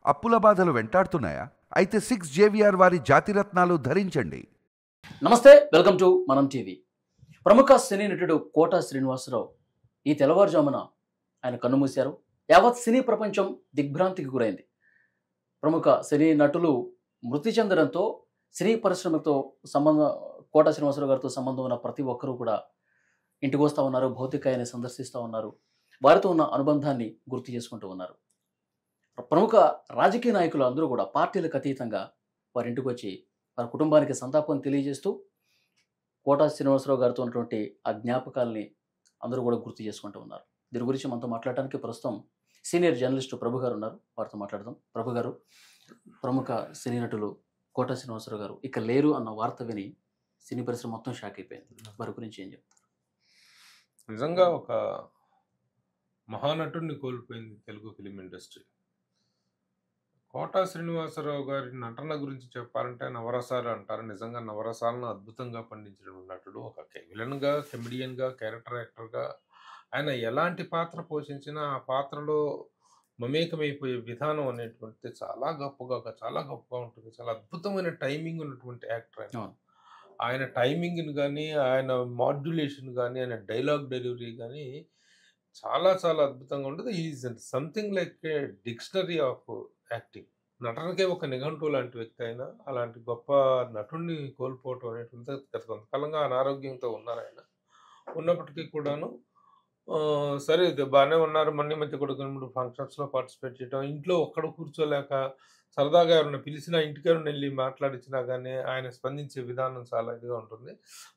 అప్పుల బాధలు వెంటాడుతున్నాయా? అయితే 6 జేవిఆర్ వారి జాతిరత్నాలు ధరించండి. నమస్తే, వెల్కమ్ టు మనం టీవీ. ప్రముఖ సినీ నటుడు కోట శ్రీనివాసరావు ఈ తెల్లవారుజామున ఆయన కన్నుమూశారు. యావత్ సినీ ప్రపంచం దిగ్భ్రాంతికి గురైంది. ప్రముఖ సినీ నటులు మృతి చెందడంతో సినీ పరిశ్రమతో కోట శ్రీనివాసరావు గారితో సంబంధం ఉన్న ప్రతి ఒక్కరూ కూడా ఇంటికి వస్తూ ఉన్నారు, భౌతికాయాన్ని సందర్శిస్తూ ఉన్నారు, వారితో ఉన్న అనుబంధాన్ని గుర్తు చేసుకుంటూ ఉన్నారు. ప్రముఖ రాజకీయ నాయకులు అందరూ కూడా పార్టీలకు అతీతంగా వారి ఇంటికి వచ్చి వారి కుటుంబానికి సంతాపం తెలియజేస్తూ కోట శ్రీనివాసరావు గారితో ఉన్నటువంటి ఆ జ్ఞాపకాలని అందరూ కూడా గుర్తు చేసుకుంటూ ఉన్నారు. దీని గురించి మనతో మాట్లాడడానికి ప్రస్తుతం సీనియర్ జర్నలిస్టు ప్రభు గారు ఉన్నారు. వారితో మాట్లాడదాం. ప్రభు గారు, ప్రముఖ సినీ నటులు కోట శ్రీనివాసరావు గారు ఇక లేరు అన్న వార్త విని సినీ పరిశ్రమ మొత్తం షాక్ అయిపోయింది. వారి గురించి ఏం చెప్తారు? నిజంగా ఒక మహానటుడిని కోల్పోయింది తెలుగు ఫిలిం ఇండస్ట్రీ. కోట శ్రీనివాసరావు గారి నటన గురించి చెప్పాలంటే నవరసాలు అంటారు. నిజంగా నవరసాలను అద్భుతంగా పండించిన నటుడు. ఒక విలన్గా, కమెడియన్గా, క్యారెక్టర్ యాక్టర్గా ఆయన ఎలాంటి పాత్ర పోషించినా ఆ పాత్రలో మమేకమైపోయే విధానం అనేటువంటిది చాలా గొప్పగా ఉంటుంది. చాలా అద్భుతమైన టైమింగ్ ఉన్నటువంటి యాక్టర్ ఆయన. ఆయన టైమింగ్ని కానీ, ఆయన మాడ్యులేషన్ కానీ, ఆయన డైలాగ్ డెలివరీ కానీ చాలా అద్భుతంగా ఉంటుంది. Is something like a dictionary of acting. నటనకే ఒక నిఘంటువు లాంటి వ్యక్తి అయినా అలాంటి గొప్ప నటుడిని కోల్పోవటం అనేటువంటి గత కొంతకాలంగా అనారోగ్యంతో ఉన్నారు. ఆయన ఉన్నప్పటికీ కూడాను సరే బాగానే ఉన్నారు. మధ్య కూడా కొన్ని ఫంక్షన్స్లో పార్టిసిపేట్ చేయడం, ఇంట్లో ఒక్కడ కూర్చోలేక సరదాగా ఎవరైనా పిలిచినా ఇంటికి ఎవరైనా వెళ్ళి మాట్లాడించినా కానీ ఆయన స్పందించే విధానం చాలా ఇదిగా ఉంటుంది.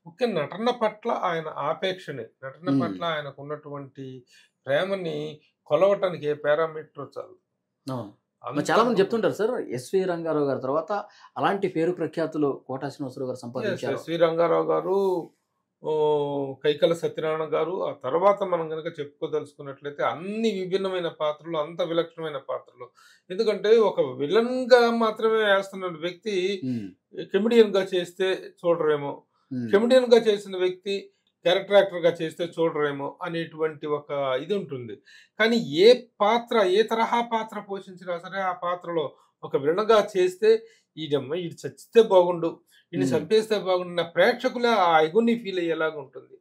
ముఖ్యంగా నటన పట్ల ఆయన ఆపేక్షని, నటన పట్ల ఆయనకు ఉన్నటువంటి ప్రేమని కొలవటానికి ఏ పారామీటర్ చాలు. చాలా మంది చెప్తుంటారు సార్, ఎస్వి రంగారావు గారి తర్వాత అలాంటి పేరు ప్రఖ్యాతులు కోట శ్రీనివాసరావు గారు సంపాదించారు. ఎస్వి రంగారావు గారు, కైకల సత్యనారాయణ గారు, ఆ తర్వాత మనం కనుక చెప్పుకోదలుచుకున్నట్లయితే అన్ని విభిన్నమైన పాత్రలు, అంత విలక్షణమైన పాత్రలు. ఎందుకంటే ఒక విలన్ గా మాత్రమే వేస్తున్న వ్యక్తి కమెడియన్ గా చేస్తే చూడరేమో, కమెడియన్ గా చేసిన వ్యక్తి క్యారెక్టర్ యాక్టర్ గా చేస్తే చూడరేమో అనేటువంటి ఒక ఇది ఉంటుంది. కానీ ఏ తరహా పాత్ర పోషించినా సరే ఆ పాత్రలో ఒక విలన్గా చేస్తే ఈడమ్మ ఈడు చచ్చితే బాగుండు, ఈయన చంపేస్తే బాగుండు, నా ప్రేక్షకుల ఆ ఐగుని ఫీల్ అయ్యేలాగా ఉంటుంది.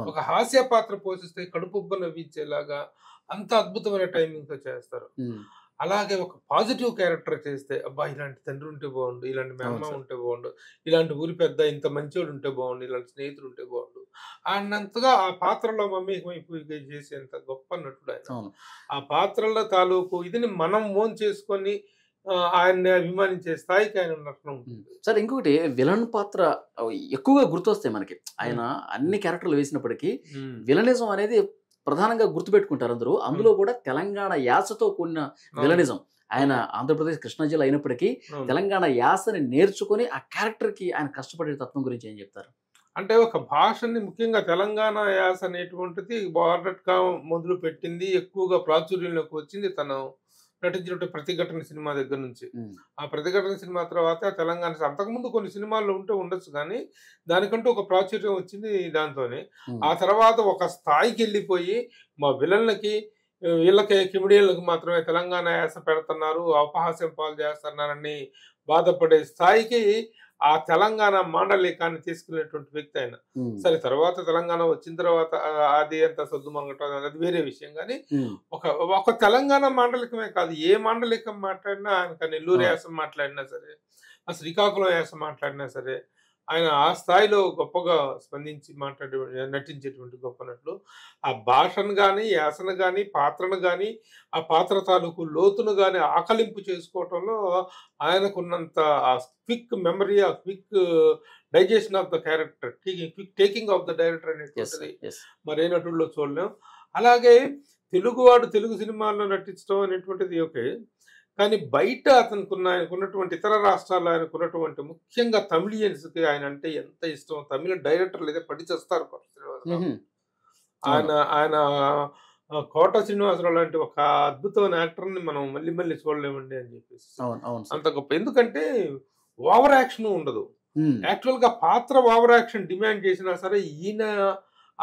ఒక హాస్య పాత్ర పోషిస్తే కడుపుబ్బ నవ్వించేలాగా అంత అద్భుతమైన టైమింగ్ తో చేస్తారు. అలాగే ఒక పాజిటివ్ క్యారెక్టర్ చేస్తే అబ్బా ఇలాంటి తండ్రి ఉంటే బాగుండు, ఇలాంటి మేనమామ ఉంటే బాగుండు, ఇలాంటి ఊరి పెద్ద ఇంత మంచోడు ఉంటే బాగుండు, ఇలాంటి స్నేహితులు ఉంటే బాగుండు అన్నంతగా ఆ పాత్రలో మమ్మీకమైపోయి చేసేంత గొప్ప నటుడు ఆయన. ఆ పాత్రల తాలూకు ఇదిని మనం ఓన్ చేసుకొని ఆయన్ని అభిమానించే స్థాయికి ఆయన నటన ఉంటుంది. సార్, ఇంకొకటి విలన్ పాత్ర ఎక్కువగా గుర్తొస్తాయి మనకి. ఆయన అన్ని క్యారెక్టర్లు వేసినప్పటికీ విలనిజం అనేది ప్రధానంగా గుర్తుపెట్టుకుంటారు అందరూ. అందులో కూడా తెలంగాణ యాసతో కూడిన విలనిజం. ఆయన ఆంధ్రప్రదేశ్ కృష్ణా జిల్లా అయినప్పటికీ తెలంగాణ యాసని నేర్చుకుని ఆ క్యారెక్టర్ కి ఆయన కష్టపడే తత్వం గురించి ఏం చెప్తారు? అంటే ఒక భాషని, ముఖ్యంగా తెలంగాణ యాస అనేటువంటిది బార్డర్గా మొదలు పెట్టింది, ఎక్కువగా ప్రాచుర్యంలోకి వచ్చింది తను నటించినట్టు ప్రతిఘటన సినిమా దగ్గర నుంచి. ఆ ప్రతిఘటన సినిమా తర్వాత తెలంగాణ, అంతకుముందు కొన్ని సినిమాల్లో ఉండొచ్చు కానీ దానికంటూ ఒక ప్రాచుర్యం వచ్చింది దాంతోనే. ఆ తర్వాత ఒక స్థాయికి వెళ్ళిపోయి మా విలన్లకి, వీళ్ళకి కిమిడియన్లకు మాత్రమే తెలంగాణ యాస పెడుతున్నారు, అపహాస్యం పాలు చేస్తున్నారని బాధపడే స్థాయికి ఆ తెలంగాణ మాండలికాన్ని తీసుకెళ్ళినటువంటి వ్యక్తి ఆయన. సరే తర్వాత తెలంగాణ వచ్చిన తర్వాత అది ఎంత సొద్దు మంగటం అది వేరే విషయం. కానీ ఒక తెలంగాణ మాండలికమే కాదు, ఏ మాండలికం మాట్లాడినా ఆయన, నెల్లూరు యాస మాట్లాడినా సరే, ఆ శ్రీకాకుళం యాస మాట్లాడినా సరే, ఆయన ఆ స్థాయిలో గొప్పగా స్పందించి నటించేటువంటి గొప్ప నటులు. ఆ భాషను కానీ, యాసను కానీ, పాత్రను కానీ, ఆ పాత్ర తాలూకు లోతును కానీ ఆకలింపు చేసుకోవటంలో ఆయనకున్నంత ఆ క్విక్ మెమరీ, ఆ quick digestion of the character, quick taking of the director అనేటువంటిది మరే నటుల్లో చూడలేం. అలాగే తెలుగువాడు తెలుగు సినిమాల్లో నటించడం అనేటువంటిది ఓకే, కానీ బయట ఆయనకున్నటువంటి ఇతర రాష్ట్రాల్లో ఆయనకున్నటువంటి ముఖ్యంగా తమిళియన్స్కి ఆయన అంటే ఎంత ఇష్టం. తమిళ డైరెక్టర్లు అయితే పడిచేస్తారు. ఆయన కోట శ్రీనివాసరావు లాంటి ఒక అద్భుతమైన యాక్టర్ని మనం మళ్ళీ చూడలేమండి అని చెప్పేసి అంత గొప్ప. ఎందుకంటే ఓవర్ యాక్షన్ ఉండదు. యాక్చువల్ గా పాత్ర ఓవర్ యాక్షన్ డిమాండ్ చేసినా సరే ఈయన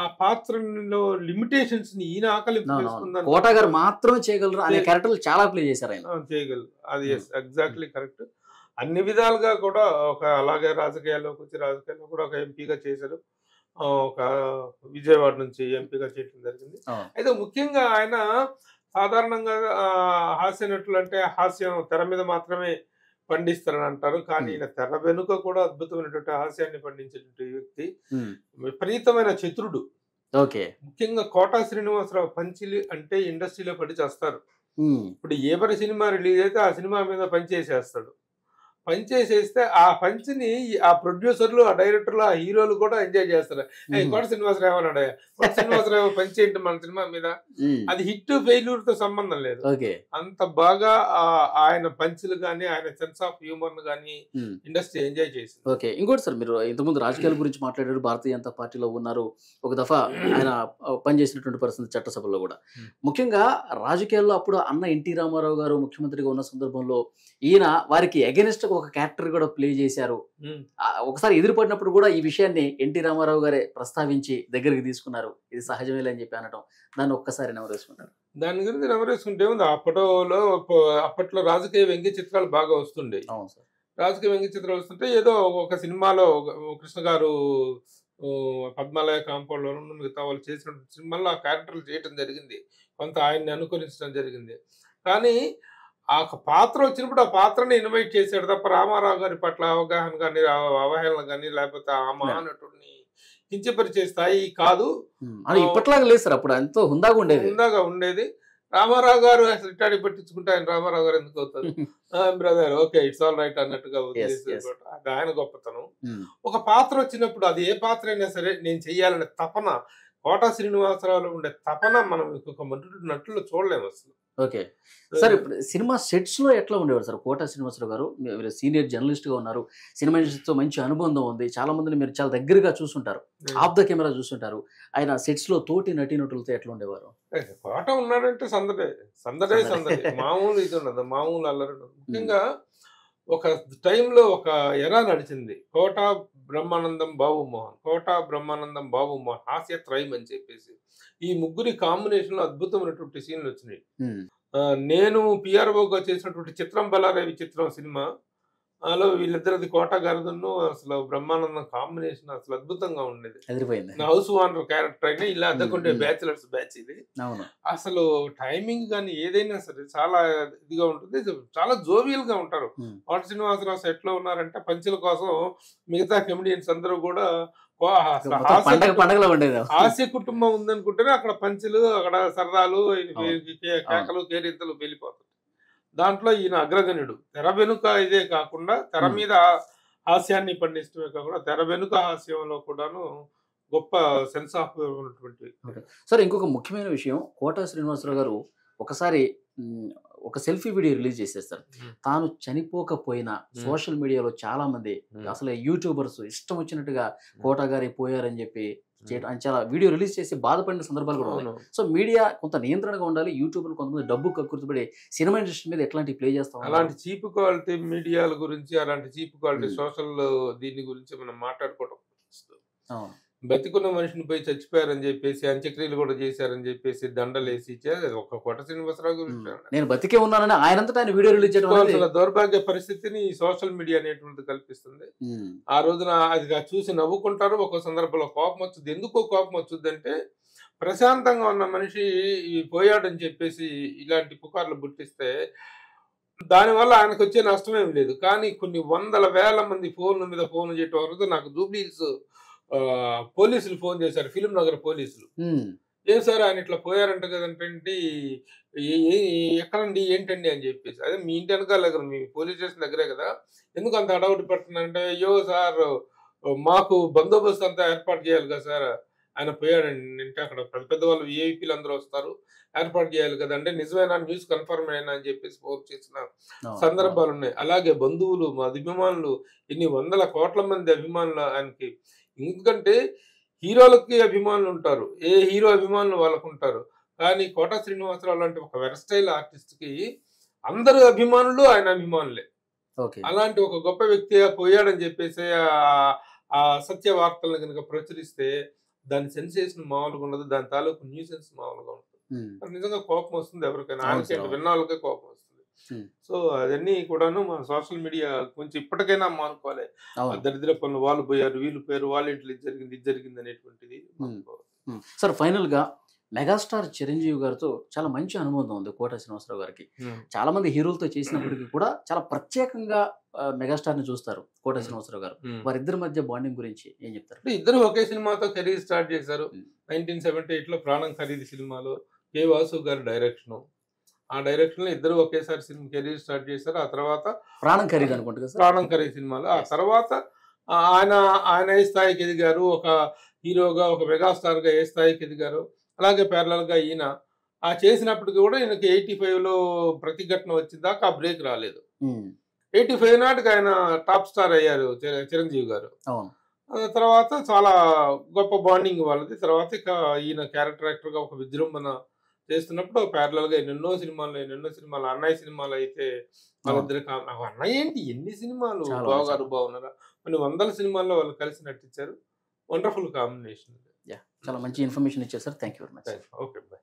ఆ పాత్రలో లిమిటేషన్స్ ని ఈయన ఆకలింపు చేసుకుందని కోట గారు మాత్రమే చేయగలరు అనే క్యారెక్టర్లు చాలా ప్లే చేశారు ఆయన. చేయగలరు, అది ఎగ్జాక్ట్లీ కరెక్ట్. అన్ని విధాలుగా కూడా ఒక అలాగే రాజకీయాల్లోకి వచ్చి రాజకీయాల్లో కూడా ఒక ఎంపీగా చేశారు. ఒక విజయవాడ నుంచి ఎంపీగా చేయడం జరిగింది. అయితే ముఖ్యంగా ఆయన సాధారణంగా హాస్య నటులు అంటే హాస్యం తెర మీద మాత్రమే పండిస్తారని అంటారు, కానీ ఈయన తెర వెనుక కూడా అద్భుతమైనటువంటి హాస్యాన్ని పండించేటువంటి వ్యక్తి, విపరీతమైన చతురుడు. ముఖ్యంగా కోటా శ్రీనివాసరావు పంచిలి అంటే ఇండస్ట్రీలో పడి చేస్తారు. ఇప్పుడు ఏ పరి సినిమా రిలీజ్ అయితే ఆ సినిమా మీద పనిచేసేస్తాడు. పనిచేసేస్తే ఆ పంచిని ఆ ప్రొడ్యూసర్లు, ఆ డైరెక్టర్లు, ఆ హీరోలు కూడా ఎంజాయ్ చేస్తారు. కోట శ్రీనివాసరావు అన్నాడు, కోట శ్రీనివాసరావు పంచి ఏంటి మన సినిమా మీద, అది హిట్ ఫెయిల్యూర్ తో సంబంధం లేదు. అంత బాగా ఆయన పంచులు గానీ ఆయన సెన్స్ ఆఫ్ హ్యూమర్ గానీ ఇండస్ట్రీ ఎంజాయ్ చేసింది. ఓకే, ఇంకోటి సార్, మీరు ఇంతకుముందు రాజకీయాల గురించి మాట్లాడారు, భారతీయ జనతా పార్టీలో ఉన్నారు, ఒక దఫా ఆయన పనిచేసినటువంటి పరిస్థితి చట్టసభలో కూడా. ముఖ్యంగా రాజకీయాల్లో అప్పుడు అన్న ఎన్టీ రామారావు గారు ముఖ్యమంత్రిగా ఉన్న సందర్భంలో ఈయన వారికి అగెనిస్ట్ ఒక క్యారెక్టర్ కూడా ప్లే చేశారు. ఒకసారి ఎదురుపడినప్పుడు కూడా ఈ విషయాన్ని ఎన్టీ రామారావు గారే ప్రస్తావించి దగ్గరికి తీసుకున్నారు, ఇది సహజమేలే అని చెప్పి అనటం, దాన్ని ఒక్కసారి నెమరేసుకుంటారు. దాని గురించి నెమరేసుకుంటే ఉంది, అప్పట్లో రాజకీయ వ్యంగ్య చిత్రాలు బాగా వస్తుండే. అవును సార్, రాజకీయ వ్యంగ్య చిత్రాలు వస్తుంటే ఏదో ఒక సినిమాలో కృష్ణ గారు పద్మాలయ కాంపౌండ్ లో మిగతా వాళ్ళు చేసిన సినిమాల్లో ఆ క్యారెక్టర్లు చేయటం జరిగింది, కొంత ఆయన్ని అనుకరించడం జరిగింది. కానీ ఆ పాత్ర వచ్చినప్పుడు ఆ పాత్రని ఇన్వైట్ చేశాడు తప్ప రామారావు గారి పట్ల అవగాహన కానీ అవహేళన కానీ లేకపోతే ఆ మహానటుడిని కించపరిచే స్థాయి కాదు. ఇప్పట్లాగా లేదు సార్, అప్పుడు ఎంతో హుందాగా ఉండేది. రామారావు గారు అసలు ఇట్టాడి పట్టించుకుంటే ఆయన రామారావు గారు ఎందుకు అవుతారు, brother okay it's all right అన్నట్టుగా అది ఆయన గొప్పతనం. ఒక పాత్ర వచ్చినప్పుడు అది ఏ పాత్ర అయినా సరే నేను చెయ్యాలనే తపన, కోటా శ్రీనివాసరావులో ఉండే తపన మనం ఇంకొక నటుల్లో చూడలేము అసలు. ఓకే సార్, ఇప్పుడు సినిమా సెట్స్ లో ఎట్లా ఉండేవారు సార్ కోటా శ్రీనివాసరావు గారు? మీరు సీనియర్ జర్నలిస్ట్ గా ఉన్నారు, సినిమా ఇండస్ట్రీతో మంచి అనుబంధం ఉంది, చాలా మందిని మీరు చాలా దగ్గరగా చూస్తుంటారు, ఆఫ్ ద కెమెరా చూస్తుంటారు. ఆయన సెట్స్ లో తోటి నటీనటులతో ఎట్లా ఉండేవారు? కోట ఉన్నాడంటే సందడే మామూలు ఇది ఉండదు, మామూలు అల్లరి. ముఖ్యంగా ఒక టైంలో ఒక ఎరా నడిచింది, కోట బ్రహ్మానందం బాబు మోహన్ హాస్య త్రైమ్ అని చెప్పేసి ఈ ముగ్గురి కాంబినేషన్ లో అద్భుతమైనటువంటి సీన్లు వచ్చినాయి. నేను పిఆర్ఓగా చేసినటువంటి చిత్రం బలారేవి చిత్రం సినిమాలో వీళ్ళిద్దరిది కోట గారిదను అసలు బ్రహ్మానందం కాంబినేషన్ అసలు అద్భుతంగా ఉండేది. హౌస్ ఓనర్ క్యారెక్టర్ అయినా ఇలా అద్దకుండే బ్యాచిలర్స్ బ్యాచ్ ఇది. అసలు టైమింగ్ కానీ ఏదైనా సరే చాలా ఇదిగా ఉంటుంది, చాలా జోవియల్ గా ఉంటారు. కోట శ్రీనివాసరావు సెట్ లో ఉన్నారంటే పంచుల కోసం మిగతా కమెడియన్స్ అందరూ కూడా హాస్య కుటుంబం ఉందనుకుంటేనే అక్కడ పంచులు, అక్కడ సరదాలు, కేకలు, కేరింతలు వెళ్ళిపోతాయి. దాంట్లో ఈయన అగ్రగణ్యుడు. తెర వెనుక ఇదే కాకుండా తెర మీద హాస్యాన్ని పండిస్తమే కాకుండా తెర వెనుక హాస్యంలో కూడాను గొప్ప సెన్స్ ఆఫ్ ఉన్నటువంటి. సార్, ఇంకొక ముఖ్యమైన విషయం, కోటా శ్రీనివాసరావు గారు ఒకసారి ఒక సెల్ఫీ వీడియో రిలీజ్ చేసేస్తారు. తాను చనిపోకపోయినా సోషల్ మీడియాలో చాలా మంది అసలు యూట్యూబర్స్ ఇష్టం వచ్చినట్టుగా కోటా గారి పోయారని చెప్పి చాలా వీడియో రిలీజ్ చేసి బాధపడిన సందర్భాలు కూడా ఉన్నాయి. సో మీడియా కొంత నియంత్రణగా ఉండాలి. యూట్యూబ్ కొంతమంది డబ్బు కక్కుర్తిపడి సినిమా ఇండస్ట్రీ మీద ఎట్లాంటి ప్లే చేస్తాం, అలాంటి చీప్ క్వాలిటీ మీడియాల గురించి, అలాంటి చీప్ క్వాలిటీ సోషల్ దీని గురించి మనం మాట్లాడుకోవడం. బతికున్న మనిషిని పోయి చచ్చిపోయారని చెప్పేసి అంత్యక్రియలు కూడా చేశారని చెప్పేసి దండలేసి ఒక కోట శ్రీనివాసరావు గురించి నేను బతికే ఉన్నానని ఆయనంతటా ఆయన వీడియో రిలీజ్ చేయడం దౌర్భాగ్య పరిస్థితిని సోషల్ మీడియా అనేటువంటిది కల్పిస్తుంది. ఆ రోజున అది చూసి నవ్వుకుంటారు, ఒక సందర్భంలో కోపం వచ్చుద్ది. ఎందుకో కోపం వచ్చుద్ది అంటే ప్రశాంతంగా ఉన్న మనిషి పోయాడని చెప్పేసి ఇలాంటి పుకార్లు పుట్టిస్తే దానివల్ల ఆయనకు వచ్చే నష్టమేం లేదు. కానీ కొన్ని వందల వేల మంది ఫోన్ల మీద ఫోన్ చేయటం వరకు నాకు జూబ్లీహిల్స్ పోలీసులు ఫోన్ చేశారు, ఫిలిం నగర్ పోలీసులు. ఏం సార్ ఆయన ఇట్లా పోయారంట కదంటే ఎక్కడండి ఏంటండి అని చెప్పేసి, అదే మీ ఇంటి వెనకాల దగ్గర మీ పోలీస్ స్టేషన్ దగ్గరే కదా, ఎందుకు అంత అడవుటి పడుతున్నారంటే, అయ్యో సార్ మాకు బందోబస్తు అంతా ఏర్పాటు చేయాలి కదా సార్, ఆయన పోయాడండి అంటే అక్కడ పెద్ద పెద్ద వాళ్ళు విఐపీలు అందరూ వస్తారు, ఏర్పాటు చేయాలి కదా అంటే నిజమైన న్యూస్ కన్ఫర్మ్ అయినా అని చెప్పేసి ఫోన్ చేసిన సందర్భాలు ఉన్నాయి. అలాగే బంధువులు, మా అభిమానులు, ఇన్ని వందల కోట్ల మంది అభిమానులు ఆయనకి. ఎందుకంటే హీరోలకి అభిమానులు ఉంటారు, ఏ హీరో అభిమానులు వాళ్ళకు ఉంటారు, కానీ కోటా శ్రీనివాసరావు లాంటి ఒక వెరస్టైల్ ఆర్టిస్ట్ కి అందరు అభిమానులు ఆయన అభిమానులే. అలాంటి ఒక గొప్ప వ్యక్తి పోయాడని చెప్పేసి ఆ సత్య వార్తలను కనుక ప్రచురిస్తే దాని సెన్సేషన్ మామూలుగా ఉండదు, దాని తాలూకు న్యూసెన్స్ మామూలుగా ఉంటుంది. మరి నిజంగా కోపం వస్తుంది ఎవరికైనా, అవును ఆయనకి సార్. విన్న వాళ్ళకే కోపం వస్తుంది. సో అవన్నీ కూడాను మన సోషల్ మీడియా కొంచెం ఇప్పటికైనా మానుకోవాలి. ఆ అవును. దరిద్ర పనులు వాళ్ళు పోయారు, వీళ్ళు పోయారు, వాళ్ళ ఇంట్లో ఇది జరిగింది, ఇది జరిగింది అనేటువంటిది మానుకోవాలి. సార్ ఫైనల్ గా మెగాస్టార్ చిరంజీవి గారితో చాలా మంచి అనుబంధం ఉంది కోట శ్రీనివాసరావు గారికి. చాలా మంది హీరోలతో చేసినప్పటికీ కూడా చాలా ప్రత్యేకంగా మెగాస్టార్ ని చూస్తారు కోట శ్రీనివాసరావు గారు. వారిద్దరి మధ్య బాండింగ్ గురించి ఏం చెప్తారు? అంటే ఇద్దరు ఒకే సినిమాతో కెరీర్ స్టార్ట్ చేశారు. Hmm. 1978 లో ప్రాణం ఖరీదు సినిమాలో కె వాసు గారి డైరెక్షన్, ఆ డైరెక్షన్ లో ఇద్దరు ఒకేసారి సినిమా కెరీర్ స్టార్ట్ చేశారు. ఆ తర్వాత ప్రాణం ఖరీదు అనుకుంటా కదా సార్. ప్రాణం ఖరీదు సినిమాలో, ఆ తర్వాత ఆయన ఆయన ఏ స్థాయికి ఎదిగారు, ఒక హీరోగా ఒక మెగాస్టార్ గా ఏ స్థాయికి ఎదిగారు, అలాగే ప్యారలల్ గా ఈయన ఆ చేసినప్పటికీ కూడా ఈయనకి 85 లో ప్రతిఘటన వచ్చిందాకా ఆ బ్రేక్ రాలేదు. 85 నాటికి ఆయన టాప్ స్టార్ అయ్యారు చిరంజీవి గారు. అవును. ఆ తర్వాత చాలా గొప్ప బాండింగ్ వాళ్ళది. తర్వాత ఇక ఈయన క్యారెక్టర్ యాక్టర్ గా ఒక విజృంభణ చేస్తున్నప్పుడు ప్యారలల్ గా ఎన్నెన్నో సినిమాలు అన్నయ్య సినిమాలు అయితే వాళ్ళిద్దరు అన్నయ్య ఏంటి ఎన్ని సినిమాలు, చాలా బావగారు బాగున్నారా, కొన్ని వందల సినిమాల్లో వాళ్ళు కలిసి నటించారు. Wonderful combination. చాలా మంచి ఇన్ఫర్మేషన్ ఇచ్చారు sir. Thank you very much. Okay bye.